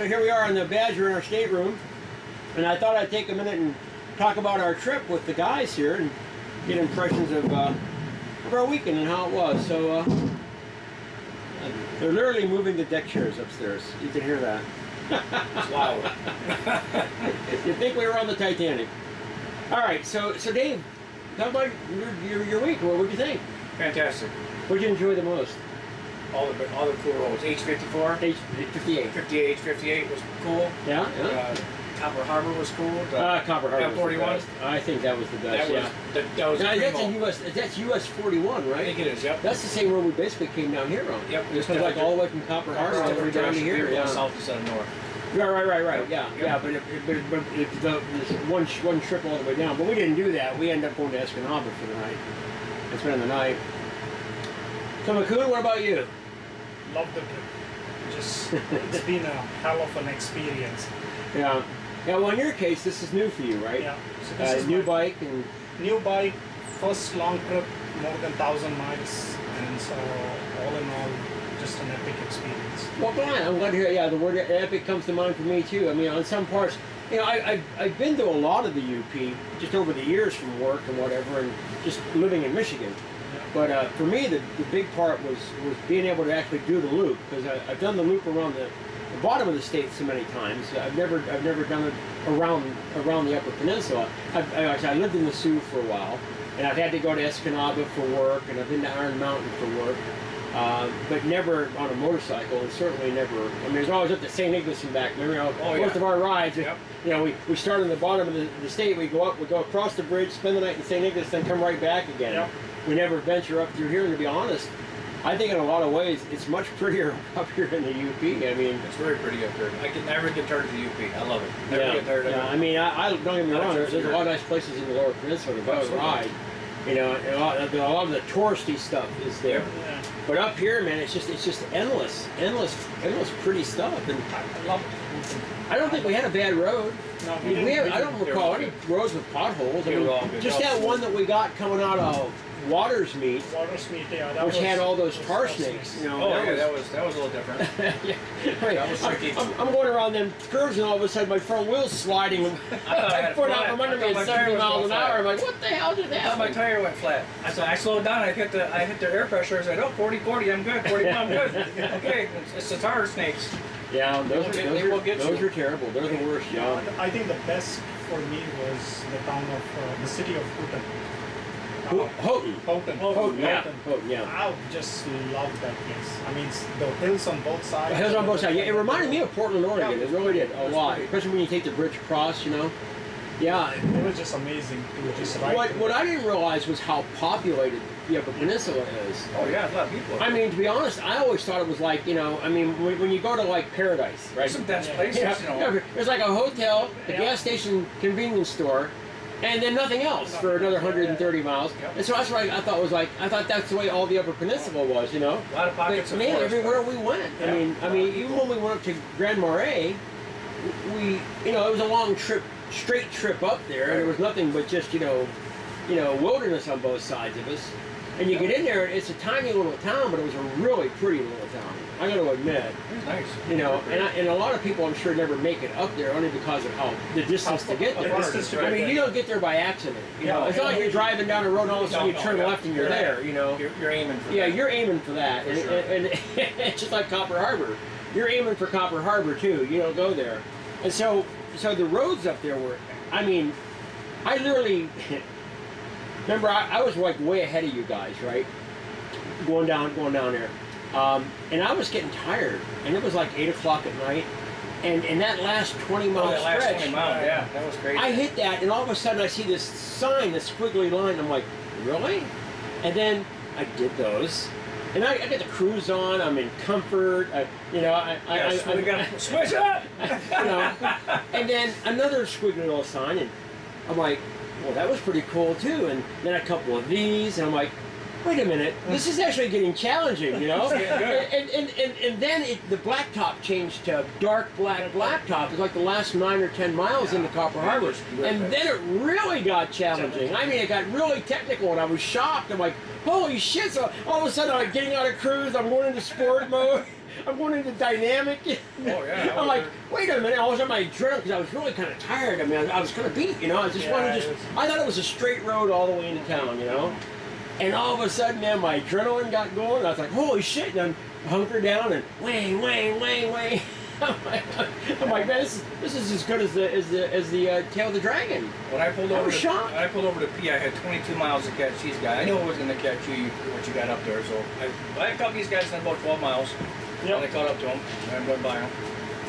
so here we are in the Badger in our stateroom, and I thought I'd take a minute and talk about our trip with the guys here and get impressions of our weekend and how it was. So they're literally moving the deck chairs upstairs. You can hear that. It's loud. You'd think we were on the Titanic. All right, so Dave, talk about your week. What did you think? Fantastic. What did you enjoy the most? All the cool rolls. H54. H58. 58. H58 was cool. Yeah. Copper Harbor was cool. Copper Harbor. M41. I think that was the best. That was now, that's US 41, right? I think it is. Yep. That's the same road we basically came down here on. Yep. Just like all the way from Copper Harbor all the way down to here. Yeah. South instead of north. Right. Yeah. But it's one trip all the way down. But we didn't do that. We ended up going to Escanaba for the night and spending the night. So Mukund, what about you? Loved the trip. It's been a hell of an experience. Yeah. Yeah. Well, in your case, this is new for you, right? Yeah. So this is new bike and new bike, first long trip, more than 1,000 miles, and so all in all, just an epic experience. Well, I'm glad to hear. Yeah, the word epic comes to mind for me too. I mean, on some parts, you know, I've been to a lot of the UP just over the years from work and whatever, and just living in Michigan. But for me, the big part was being able to actually do the loop, because I've done the loop around the bottom of the state so many times. I've never done it around the Upper Peninsula. I lived in the Sioux for a while, and I've had to go to Escanaba for work, and I've been to Iron Mountain for work, but never on a motorcycle, and certainly never. I mean, there's always up to St. Nicholas and back. Remember, most of our rides, you know, we start on the bottom of the state, we go across the bridge, spend the night in St. Nicholas, then come right back again. Yep. We never venture up through here, and to be honest, I think in a lot of ways it's much prettier up here in the UP. I mean, it's very pretty up here. I can never get tired of the UP. I love it. Never get tired of it. I mean, I don't get me wrong. There's a lot of nice places in the Lower Peninsula to go ride. You know, and a lot of the touristy stuff is there. Yeah. But up here, man, it's just endless pretty stuff. And I love it. I don't think we had a bad road. No, I don't recall any roads with potholes. I mean, just that one that we got coming out of Waters Meet, yeah, which had all those tar snakes. You know, that was a little different. Yeah. That was tricky. I'm going around them curves, and all of a sudden my front wheel's sliding. I put out from under me at 70 miles an hour. I'm like, what the hell did that? I thought my tire went flat. I slowed down. I hit the air pressure. I said, oh, 40, I'm good. 41, I'm good. Okay, it's the tar snakes. Yeah, those are terrible. They're the worst. Yeah. I think the best for me was the town of the city of Houghton. Houghton, yeah. I just love that place. I mean, the hills on both sides. The hills on both sides. Yeah, it reminded me of Portland, Oregon. It really did a lot, especially when you take the bridge across. You know. Yeah. It was just amazing to just ride. What I didn't realize was how populated the Upper Peninsula is. Oh yeah, a lot of people. I mean, to be honest, I always thought it was like, you know, I mean, when you go to like Paradise, right? Some dense places, you know. There's like a hotel, a gas station, convenience store, and then nothing else for another 130 miles. And so that's what I thought was like. I thought that's the way all the Upper Peninsula was, you know. A lot of pockets of man, forest. everywhere we went. I mean, even when we went up to Grand Marais, it was a long trip, straight trip up there, and there was nothing but just you know, wilderness on both sides of us. And you get in there, it's a tiny little town, but it was a really pretty little town. I got to admit. It's nice. You know, and a lot of people, I'm sure, never make it up there only because of the distance to get there. I mean, you don't get there by accident. You know, it's not like you're driving down the road and all of a sudden you turn left and you're there. You know, you're aiming for that. Yeah, you're aiming for that, and it's just like Copper Harbor. You're aiming for Copper Harbor too. You don't go there, and so the roads up there were. I mean, I literally. Remember, I was like way ahead of you guys, right? Going down there. And I was getting tired. And it was like 8 o'clock at night. And in that last 20-mile stretch, last 20 miles, yeah, that was crazy. I hit that, and all of a sudden I see this sign, this squiggly line. I'm like, really? And then I did those. And I get the cruise on. I'm in comfort. We got to switch up. You know. And then another squiggly little sign, and I'm like, well, that was pretty cool too. And then a couple of these, and I'm like, wait a minute, this is actually getting challenging, you know? It's getting good. And then the blacktop changed to dark black blacktop. It's like the last 9 or 10 miles into Copper Harbor. And then it really got challenging. I mean, it got really technical, and I was shocked. I'm like, holy shit. So all of a sudden, I'm getting out of cruise, I'm going into sport mode. I'm going into dynamic. Oh, yeah. I'm like, wait a minute. I was on my adrenaline because I was really kind of tired. I mean, I was kind of beat, you know. I just wanted to I thought it was a straight road all the way into town, you know. And all of a sudden, man, my adrenaline got going. I was like, holy shit. And I hunkered down and wang. I'm like, man, this is as good as the Tail of the Dragon. When I pulled over, shocked. when I pulled over to P, I had 22 miles to catch these guys. I knew I was going to catch what you got up there, so I caught these guys in about 12 miles. Yep. And I caught up to them, and I went by them.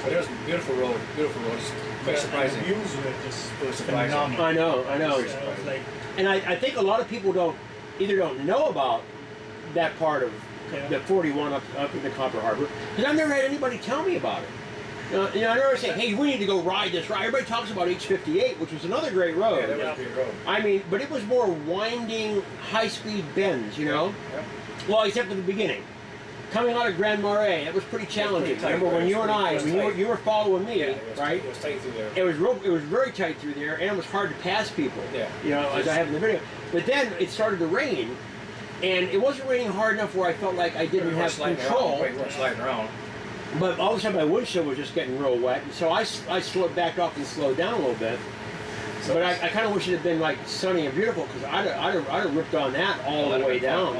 But it was a beautiful road, It's quite surprising. The views were just It was surprising. phenomenal. I know. Like, And I think a lot of people don't know about that part of the 41 up in the Copper Harbor, because I've never had anybody tell me about it. You know, I never say, hey, we need to go ride this ride. Everybody talks about H58, which was another great road. Yeah, that was a great road. I mean, but it was more winding, high-speed bends, you know? Yep. Well, except for the beginning. Coming out of Grand Marais, that was pretty challenging. Tight, Remember when you and I, you were following me, right? It was tight through there. It was very tight through there, and it was hard to pass people. Yeah. You know, as I have in the video. But then it started to rain, and it wasn't raining hard enough where I felt like I didn't have control. We weren't sliding around. But all of a sudden my windshield was just getting real wet, and so I slowed back up and slowed down a little bit. But I kind of wish it had been like sunny and beautiful, because I'd have ripped on that all the way down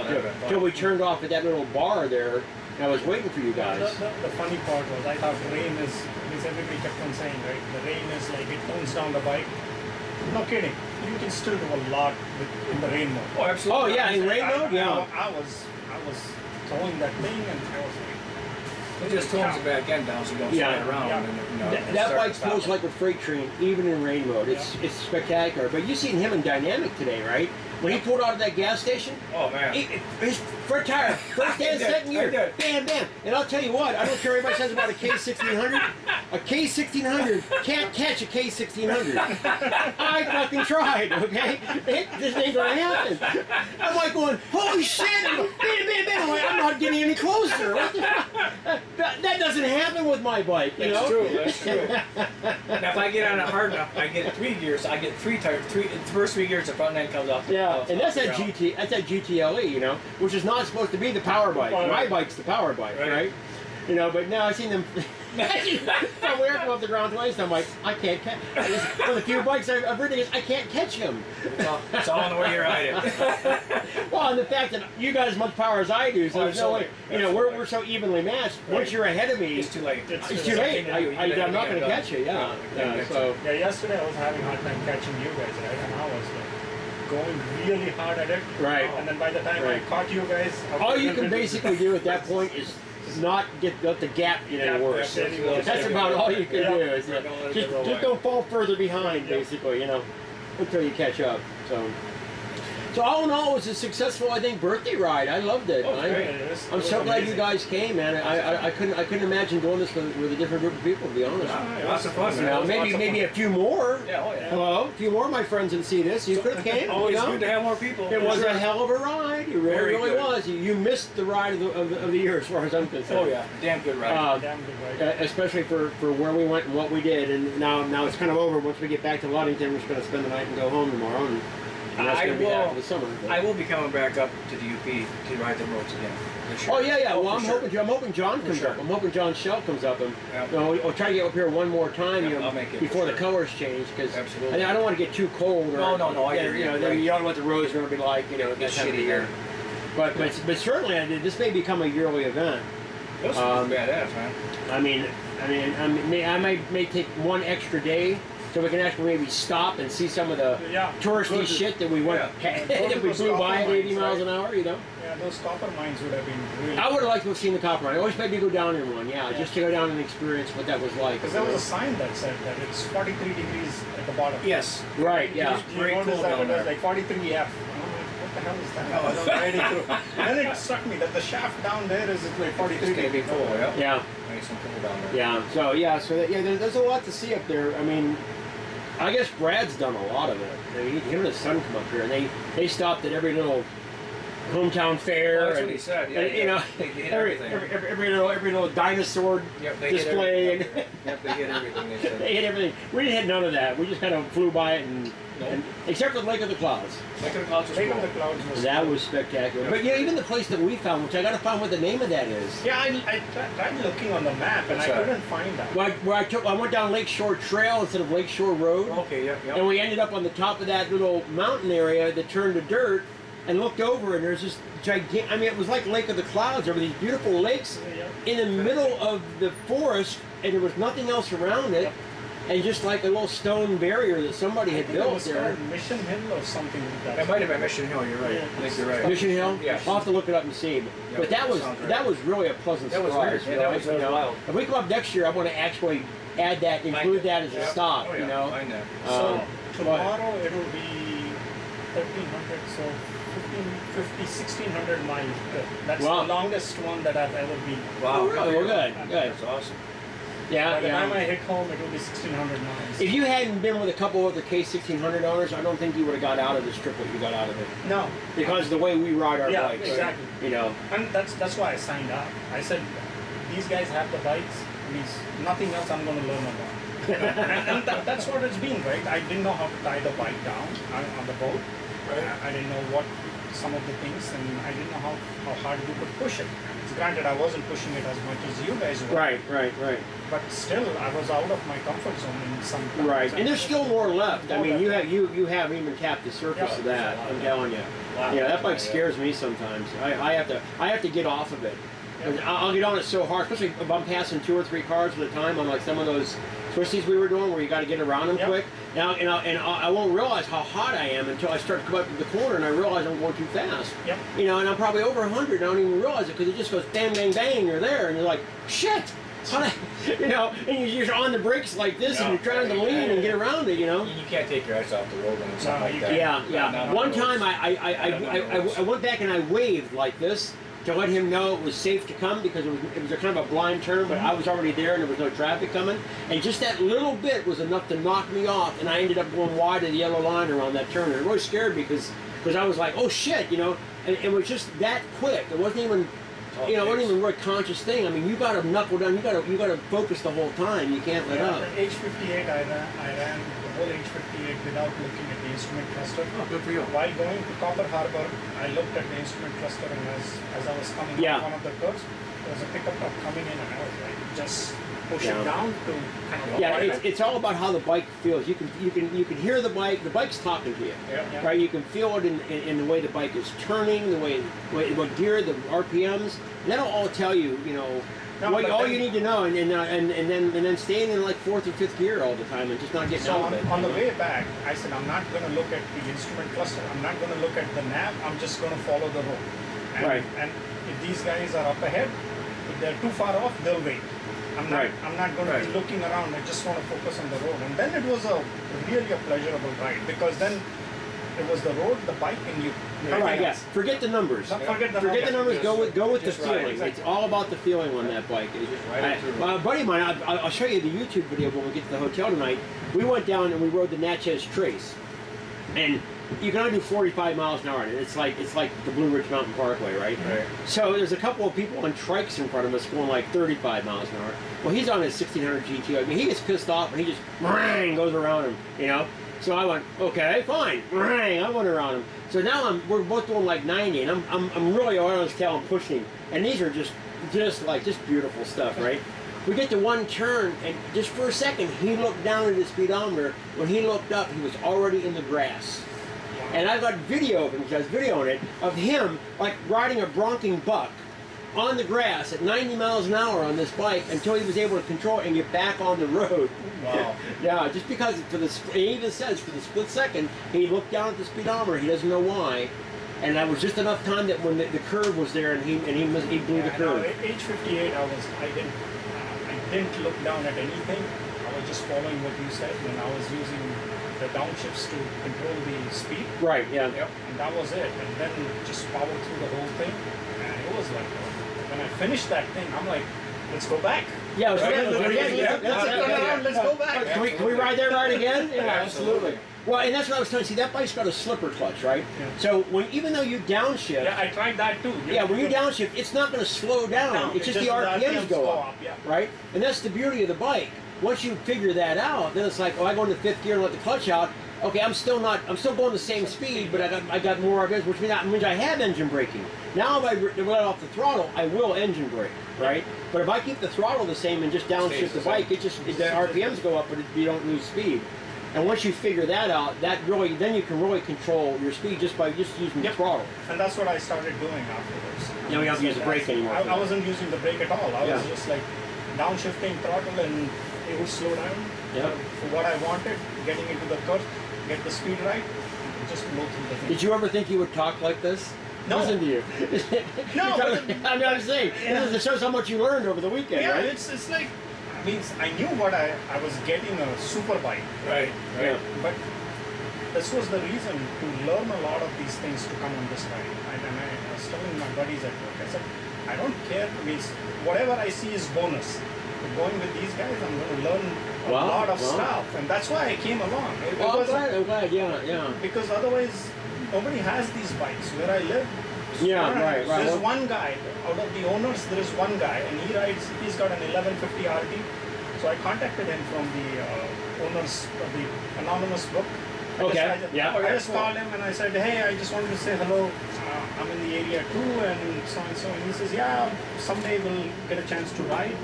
till we turned off at that little bar there. And I was waiting for you guys. The funny part was I thought rain is, because everybody kept on saying, right, the rain is like it tones down the bike. No kidding. You can still do a lot in the rain mode. Oh, absolutely. Oh yeah, in rain mode, yeah. I was towing that thing, and I was like, It just tones the back end down so you don't slide around. Yeah. And, you know, That bike feels like a freight train, even in rain mode. It's spectacular. But you seen him in dynamic today, right? When he pulled out of that gas station, oh man, his front tire, first and second gear, bam, bam. And I'll tell you what, I don't care what anybody says about a K1600. A K1600 can't catch a K1600. I fucking tried, okay? This ain't gonna happen. I'm like going, holy shit! Bam, bam, bam. I'm like, I'm not getting any closer. What the fuck? That doesn't happen with my bike, you know? That's true. Now if I get on it hard enough, I get 3 gears. I get 3 tires. The first 3 gears, the front end comes off. Yeah, and that's that GTLE, you know, which is not supposed to be the power bike. My bike's the power bike, right? You know, but now I've seen them somewhere come off the ground twice, and I'm like, I can't catch. One of the few bikes I've ridden is I can't catch him. It's all in the way you ride it. Well, and the fact that you got as much power as I do, so there's no way. You know, we're so evenly matched. Once you're ahead of me, It's too late. it's too late. I'm not going to catch you. Yeah. So yesterday I was having a hard time catching you guys, right? And I was like going really hard at it. Right. And then by the time I caught you guys, all you can basically do at that point is not let the gap get any worse. That's about all you can do. Is just don't fall further behind, basically, you know, until you catch up. So all in all, it was a successful, I think, birthday ride. I loved it. I'm so glad you guys came, man. I couldn't imagine doing this with a different group of people, to be honest. Lots of fun, man. Now, maybe a few more. Yeah, oh yeah. Hello, a few more of my friends didn't see this. You could have came. Always you know? good to have more people. It was a hell of a ride. It really was. You missed the ride of the year, as far as I'm concerned. Oh yeah, damn good ride. damn good ride. Especially for where we went and what we did. And now it's kind of over. Once we get back to Ludington, we're just going to spend the night and go home tomorrow. And that's going to be after the summer. I will be coming back up to the UP to ride the roads again this year. Oh yeah. Well, I'm hoping John comes up. I'm hoping John Shell comes up, and we'll try to get up here one more time, you know, before the colors change, because I don't want to get too cold. Or, No. I hear you know, you don't know what the roads are going to be like. You know, it's shitty here. But certainly, this may become a yearly event. Those are badass, man. I may take one extra day, so we can actually maybe stop and see some of the touristy shit that we went that we flew by at 80 miles an hour, you know? Yeah, those copper mines would have been really... I would have liked to have seen the copper mine. I always tried to go down in one, just to go down and experience what that was like. Because there was a sign that said that it's 43 degrees at the bottom. Yes. Right, yeah. You notice that it was like 43F. What the hell is that? I was riding through. And then it struck me that the shaft down there is like 43 It's going to be cool, Yeah. Nice and cool down there. Yeah, so there's a lot to see up there. I mean, I guess Brad's done a lot of it. I mean, him and his son come up here, and they stopped at every little hometown fair. Well, that's and, what he said. Yeah, and, you know, they hit every little dinosaur Yep, they display. Hit everything. Yep, they hit everything. They said. They hit everything. We didn't hit none of that. We just kind of flew by it, and except for Lake of the Clouds. Lake of the Clouds was Lake cool. of the Clouds was That cool. was spectacular. Yeah. But yeah, even the place that we found, which I got to find what the name of that is. Yeah, I tried looking on the map and What's I that? couldn't find that. Where I went down Lakeshore Trail instead of Lakeshore Road. Okay, yep, yep. And we ended up on the top of that little mountain area that turned to dirt, and looked over, and there's this gigantic. I mean, it was like Lake of the Clouds. There were these beautiful lakes in the middle of the forest, and there was nothing else around it, and just like a little stone barrier that somebody had built it was there. called Mission Hill or something like that. It might have been Mission Hill. You're right. Yeah. I think you're right. Mission Hill? Yeah. I'll have to look it up and see. But that was sounds right. that was really a pleasant That was surprise. weird. Yeah, that was you know? wild. If we come up next year, I want to actually add that, include that as a Yeah. stop. Oh, yeah. You know. Find that. So but- tomorrow it will be 1,300, so 1,600 miles. That's Wow. the longest one that I've ever been. Wow. Oh, really? Well, good. Good. That's awesome. Yeah. By the yeah. time I hit home, it will be 1,600 miles. If you hadn't been with a couple other K1600 owners, I don't think you would have got out of this trip what you got out of it. No. Because the way we ride our Yeah, bikes, exactly. you know. And that's why I signed up. I said, these guys have the bikes. Means nothing else I'm going to learn about. and that's what it's been, right? I didn't know how to tie the bike down on the boat. Right. I didn't know what some of the things, and I didn't know how hard you could push it. Granted, I wasn't pushing it as much as you guys were. Right. But still, I was out of my comfort zone in some times. Right. And there's still more left. I mean, you haven't even tapped the surface Yeah. of that. I'm telling you. Wow. Yeah, that bike scares me sometimes. I have to get off of it. I'll get on it so hard, especially if I'm passing 2 or 3 cars at a time on like some of those twisties we were doing where you got to get around them quick. Now, and I won't realize how hot I am until I start to come up to the corner and I realize I'm going too fast. Yep. You know, and I'm probably over 100 and I don't even realize it because it just goes bang, bang, bang, and you're there, and you're like, shit! You know, and you're on the brakes like this, and you're trying to lean and get around it, you know? You can't take your eyes off the road when it's something like that. Yeah. Not One on the time roads. I went back and I waved like this to let him know it was safe to come because it was a kind of a blind turn, but I was already there and there was no traffic coming. And just that little bit was enough to knock me off, and I ended up going wide of the yellow line around that turn. And it really scared me because I was like, oh shit, you know, and it was just that quick. It wasn't even, you know, it wasn't even a really conscious thing. I mean, you got to knuckle down, you got to focus the whole time. You can't let up. The H58, I ran the whole H58 without looking at the instrument cluster. Oh, good for you. While going to Copper Harbor, I looked at the instrument cluster, and as I was coming Yeah. up one of the curves, there was a pickup truck coming in, and I was like, just push Yeah. it down to kind of Yeah, avoid it. it's all about how the bike feels. You can hear the bike. The bike's talking to you, Yeah. right? You can feel it in the way the bike is turning, the way what gear, the RPMs. And that'll all tell you, you know, No, what but all then- you need to know, and then staying in like 4th or 5th gear all the time and just not getting So out of it. on the way back, I said, I'm not going to look at the instrument cluster. I'm not going to look at the nav. I'm just going to follow the road. And, Right. And if these guys are up ahead, if they're too far off, they'll wait. I'm not going to be looking around. I just want to focus on the road. And then it was really a pleasurable ride because then it was the road, the bike, and you. All right, yeah. Forget the numbers. Don't forget the Forget the numbers. Go with the Just ride, feeling. exactly. It's all about the feeling on that bike. ride it through. My buddy of mine, I'll show you the YouTube video when we get to the hotel tonight. We went down and we rode the Natchez Trace, and you can only do 45 miles an hour. And it's like the Blue Ridge Mountain Parkway, right? Right. So there's a couple of people on trikes in front of us going like 35 miles an hour. Well, he's on his 1600 GT. I mean, he gets pissed off and he just goes around him, you know. So I went, okay, fine. I went around him. So now we're both doing like 90, and I'm really on his tail and pushing him. And these are just beautiful stuff, right? We get to one turn, and just for a second, he looked down at his speedometer. When he looked up, he was already in the grass. And I've got video of him, because I was videoing it, of him like riding a bronking buck on the grass at 90 miles an hour on this bike until he was able to control it and get back on the road. Wow. Yeah, just because he even says for the split second he looked down at the speedometer, he doesn't know why, and that was just enough time that when the curve was there and he blew the curve. H58, I didn't look down at anything. I was just following what you said, and I was using the downshifts to control the speed. Right. Yeah. Yep. And that was it. And then just power through the whole thing. And it was like, when I finished that thing, I'm like, let's go back. Yeah, let's Turn around, let's go back. Can we ride that ride again? Yeah, absolutely. Well, and that's what I was telling you. See, that bike's got a slipper clutch, right? Yeah. So even though you downshift, Yeah, I tried that too. when you downshift, it's not going to slow down. No, it's just the RPMs go up, yeah. right? And that's the beauty of the bike. Once you figure that out, then it's like, oh, I go into fifth gear and let the clutch out. Okay, I'm still going the same speed, but I got more RPMs, which means I have engine braking. Now if I let off the throttle, I will engine brake, right? But if I keep the throttle the same and just downshift the bike, the RPMs go up, but you don't lose speed. And once you figure that out, then you can really control your speed just by using the throttle. And that's what I started doing afterwards. You don't have to use the brake anymore. I wasn't using the brake at all. I was just like downshifting throttle and it would slow down for what I wanted, getting into the curve, get the speed right, just blow through the thing. Did you ever think you would talk like this? No. Listen to you. No. I'm saying, this shows how much you learned over the weekend, right? It's like, I knew what I was getting a super bike. Right. Yeah. But this was the reason to learn a lot of these things to come on this ride. And I was telling my buddies at work, I said, I don't care. Whatever I see is bonus. But going with these guys, I'm going to learn a lot of stuff. And that's why I came along. I'm glad, yeah. Because otherwise, nobody has these bikes. Where I live, right. There's one guy, out of the owners, there is one guy, and he's got an 1150 RT. So I contacted him from the owners of the anonymous book. I just called him and I said, hey, I just wanted to say hello. I'm in the area too, and so and so. And he says, yeah, someday we'll get a chance to ride.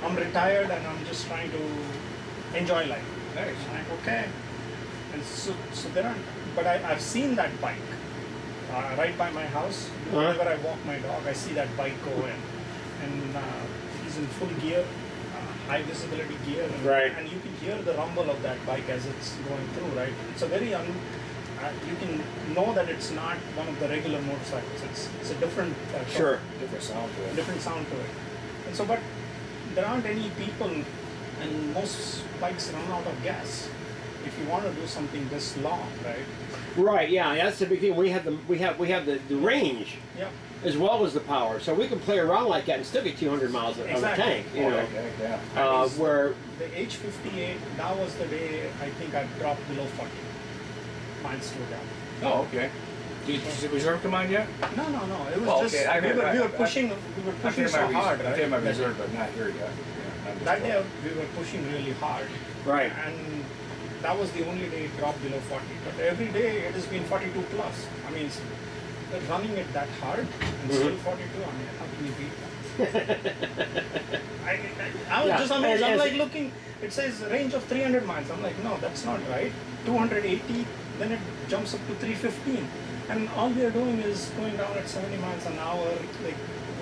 I'm retired and I'm just trying to enjoy life. Nice. I'm like, okay. And so there are, but I've seen that bike. Right by my house, whenever I walk my dog, I see that bike go in. And he's in full gear, high visibility gear. And you can hear the rumble of that bike as it's going through, right? It's a very, you can know that it's not one of the regular motorcycles. It's a different, different sound to it. Different sound to it. And so, but there aren't any people, and most bikes run out of gas. If you want to do something this long, right? Right, yeah, that's the big thing. We have the range as well as the power, so we can play around like that and still get 200 miles on the tank. You know, where the H58, that was the day I think I dropped below 40 miles to down. Oh, okay. Did the reserve come on yet? No. It was just we were pushing so hard. I did my reserve, but not here yet. Yeah, that day we were pushing really hard. Right. And that was the only day it dropped below 40. But every day it has been 42 plus. I mean, running it that hard and still 42. I mean, how can you beat that? I was just amazed. I'm like looking. It says range of 300 miles. I'm like, no, that's not right. 280. Then it jumps up to 315. And all we are doing is going down at 70 miles an hour. Like,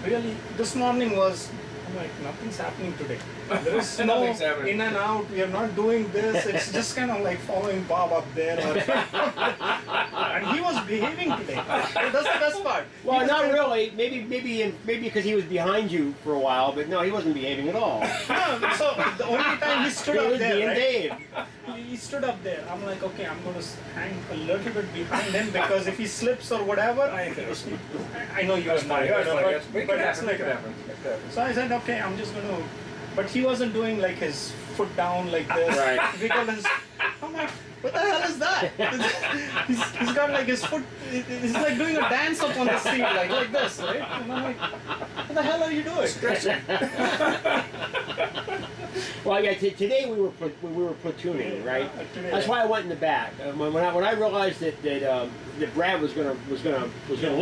really, this morning was. I'm like, nothing's happening today. There is no in and out. We are not doing this. It's just kind of like following Bob up there. And he was behaving today. That's the best part. Well, not really. Maybe because he was behind you for a while, but no, he wasn't behaving at all. No, so the only time he stood He up was there, being right? Dave. He stood up there. I'm like, okay, I'm going to hang a little bit behind him because if he slips or whatever, I know you are not. But that's like so I said, okay, I'm just going to. But he wasn't doing like his foot down like this. Right. Because I'm like, what the hell is that? he's got like his foot. He's like doing a dance up on the seat, like this, right? And I'm like, what the hell are you doing? Well, yeah. Today we were platooning, right? That's why I went in the back. When I realized that Brad was gonna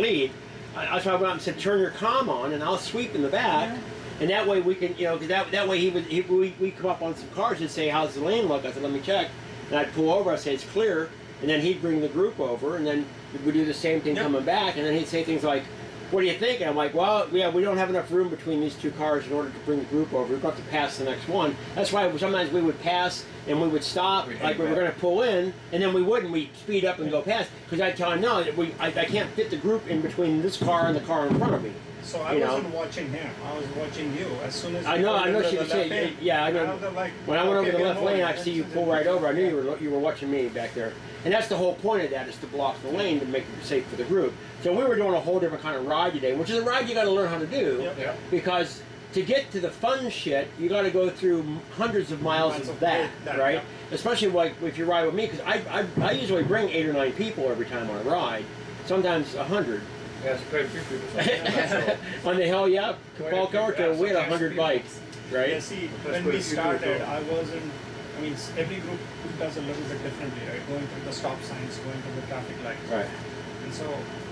lead, that's why I went out and said, turn your comm on, and I'll sweep in the back. Yeah. And that way we can, because that way we come up on some cars and say, how's the lane look? I said, let me check. And I'd pull over, I'd say, it's clear. And then he'd bring the group over, and then we'd do the same thing coming back. And then he'd say things like, what do you think? And I'm like, well, yeah, we don't have enough room between these two cars in order to bring the group over. We've got to pass the next one. That's why sometimes we would pass and we would stop, like we were going to pull in, and then we wouldn't. We'd speed up and go past, because I'd tell him, no, I can't fit the group in between this car and the car in front of me. So I wasn't watching him. I was watching you. As soon as I know she was saying, yeah, I know. When I went over the left lane, I see you pull right over. I knew you were watching me back there. And that's the whole point of that, is to block the lane to make it safe for the group. So we were doing a whole different kind of ride today, which is a ride you got to learn how to do, because to get to the fun shit, you got to go through hundreds of miles of that, right? Yeah. Especially like if you ride with me, because I usually bring 8 or 9 people every time I ride, sometimes 100. Yeah, it's quite a few people. Sometimes. On the hill, yeah, Capalco, Yeah, we had sometimes 100 people. bikes, right? Yeah, see, That's when what we you do, started, though. I wasn't, I mean, every group does a little bit differently, right? Going through the stop signs, going through the traffic lights. Right. And so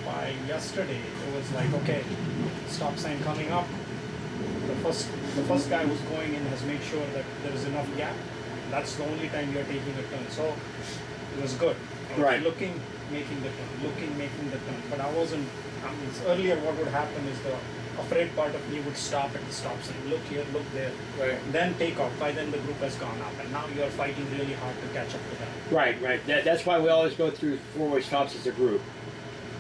by yesterday, it was like, okay, stop sign coming up. The first guy who's going in has made sure that there is enough gap. That's the only time you're taking a turn. So it was good. I was Right. looking, making the turn, looking, making the turn. But I wasn't, I mean, earlier what would happen is the afraid part of me would stop at the stop sign, look here, look there, Right. then take off. By then the group has gone up, and now you're fighting really hard to catch up to that. Right, right. That's why we always go through 4-way stops as a group.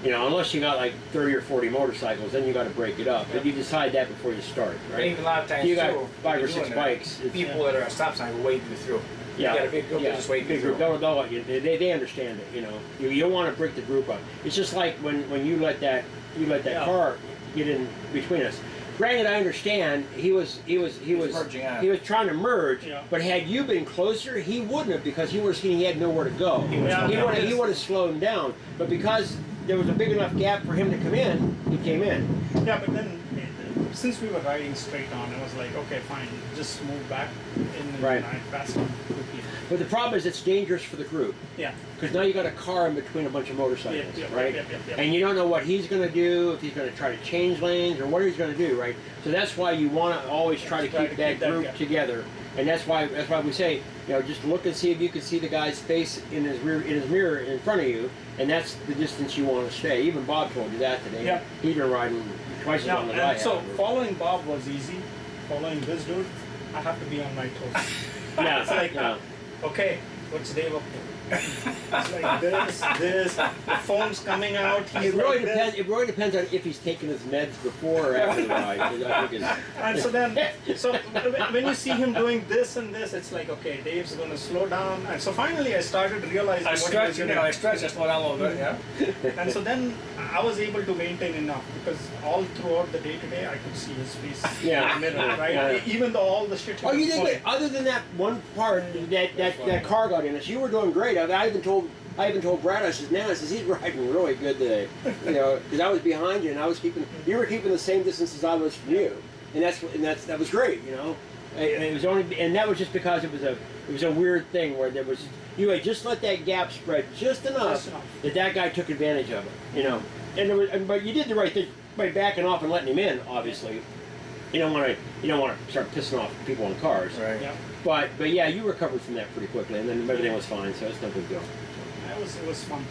You know, unless you got like 30 or 40 motorcycles, then you got to break it up. But you decide that before you start, And right? even a lot of times You got too, 5 or you're 6 doing that, bikes. People that are at stop sign will wait you through. Yeah, You got a big group, yeah, they just wait you big through. group. They'll let you. They understand it. You know, you don't want to break the group up. It's just like when you let that Yeah. car get in between us. Granted, I understand he was merging on. he was trying to merge, Yeah. but had you been closer, he wouldn't have, because he would have seen he had nowhere to go. Yeah. He would have slowed him down. But because there was a big enough gap for him to come in, he came in. Yeah, but then since we were riding straight on, I was like, okay, fine, just move back in and Right. I passed on quickly. But the problem is it's dangerous for the group. Yeah. Because now you got a car in between a bunch of motorcycles, Yeah, yeah, right? yeah. And you don't know what he's going to do, if he's going to try to change lanes or what he's going to do, right? So that's why you want to always try to keep that group gap. together, and that's why we say, you know, just look and see if you can see the guy's face in his mirror in front of you, and that's the distance you want to stay. Even Bob told you that today. Yeah. He's been riding twice as Yeah, long as I and so have. following Bob was easy. Following this dude, I have to be on my toes. Yeah, It's like, yeah. okay, what's Dave up to? It's like this, the phone's coming out. He's It really like depends. this. It really depends on if he's taking his meds before or after the ride. I think it's, And so then, when you see him doing this and this, it's like, okay, Dave's gonna slow down. And so finally, I started realizing I what he stretch, was you doing. know, I stretch, I slow down a little bit, yeah. And so then I was able to maintain enough, because all throughout the day today I could see his face Yeah. in the mirror, right? Yeah. Even though all the shit. he oh, you was did pulling. good. Other than that one part that car got in us, you were doing great. I even told Brad, I says, man, I says, he's riding really good today. You know, because I was behind you and you were keeping the same distance as I was from you, and that was great. You know, and it was only, and that was just because it was a weird thing where there was, you had just let that gap spread just enough that guy took advantage of it. You know, but you did the right thing by backing off and letting him in. Obviously, you don't want to start pissing off people in cars. Right. Yeah. But yeah, you recovered from that pretty quickly, and then everything was fine, so it's no big deal. It was fun.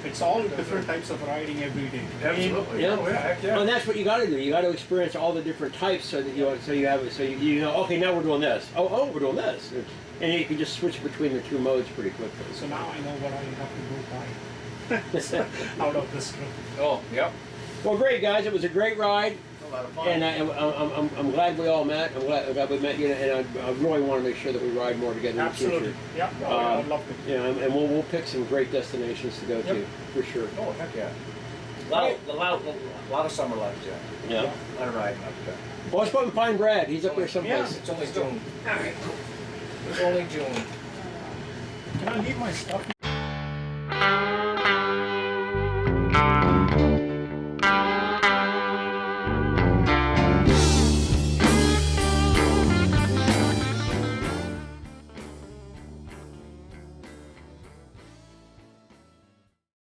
It's all different types of riding every day. Absolutely. Yeah. Oh, yeah, heck yeah. Well, and that's what you got to do. You got to experience all the different types, so that you know. Okay, now we're doing this. Oh, we're doing this, and you can just switch between the two modes pretty quickly. So now I know what I have to go buy out of this trip. Oh, yep. Well, great guys. It was a great ride, A lot of fun. and I'm glad we all met. I'm glad we met you, and I really want to make sure that we ride more together in the Absolutely. future. Yeah. I would love to. You know, and we'll pick some great destinations to go to for sure. Oh, heck yeah. A lot of summer left, yeah. Yeah. A lot of riding left, yeah. Well, let's go up and find Brad. He's up there someplace. It's only June. It's only June. Can I leave my stuff here?